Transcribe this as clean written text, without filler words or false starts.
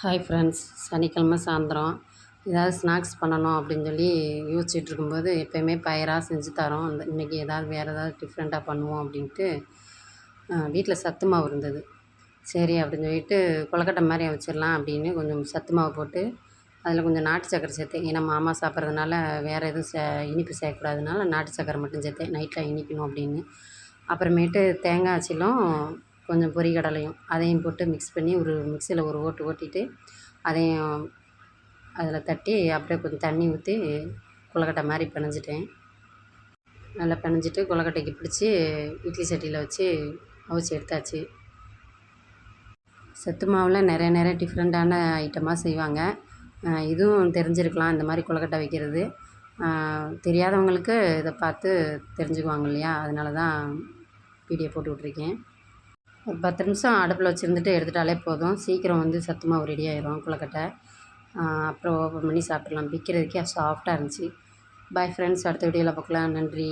Hi friends, சனிக்கிழமை சாயந்தரம் ஏதாவது ஸ்நாக்ஸ் பண்ணணும் அப்படின்னு சொல்லி யோசிச்சுட்டு இருக்கும்போது எப்போயுமே பயராக செஞ்சு தரோம். இன்றைக்கி வேறு ஏதாவது டிஃப்ரெண்ட்டாக பண்ணுவோம் அப்படின்ட்டு வீட்டில் சத்து மாவு இருந்தது. சரி அப்படின்னு சொல்லிட்டு கொழுக்கட்டை மாதிரி வச்சிடலாம் அப்படின்னு கொஞ்சம் சத்து மாவு போட்டு அதில் கொஞ்சம் நாட்டு சக்கரை சேர்த்தேன். ஏன்னா மாமா சாப்பிட்றதுனால வேறு எதுவும் இனிப்பு சேர்க்கக்கூடாதுனால நாட்டு சக்கரை மட்டும் சேர்த்தேன், நைட்டில் இனிக்கணும் அப்படின்னு. அப்புறமேட்டு தேங்காய் அச்சிலும் கொஞ்சம் பொரிகடலையும் அதையும் போட்டு மிக்ஸ் பண்ணி ஒரு மிக்சியில் ஒரு ஓட்டு ஓட்டிட்டு அதையும் அதில் தட்டி அப்படியே கொஞ்சம் தண்ணி ஊற்றி கொழுக்கட்டை மாதிரி பிணைஞ்சிட்டேன். நல்லா பிணைஞ்சிட்டு கொழுக்கட்டைக்கு பிடிச்சி இட்லி சட்டியில் வச்சு அவிச்சு எடுத்தாச்சு. சத்து மாவில் நிறைய டிஃப்ரெண்ட்டான ஐட்டமாக செய்வாங்க. இதுவும் தெரிஞ்சிருக்கலாம், இந்த மாதிரி கொழுக்கட்டை வைக்கிறது. தெரியாதவங்களுக்கு இதை பார்த்து தெரிஞ்சுக்குவாங்க இல்லையா, அதனால தான் வீடியோ போட்டு விட்ருக்கேன். ஒரு 10 நிமிஷம் அடுப்பில் வச்சுருந்துட்டு எடுத்துட்டாலே போதும், சீக்கிரம் சத்து மாவு ரெடி ஆயிரும் கொழுக்கட்டை. அப்புறம் ஓப்பன் பண்ணி சாப்பிட்றலாம். பிக்கிறதுக்கே சாஃப்டாக இருந்துச்சு. பாய் ஃப்ரெண்ட்ஸ், அடுத்த வீடியோவில் பார்க்கலாம். நன்றி.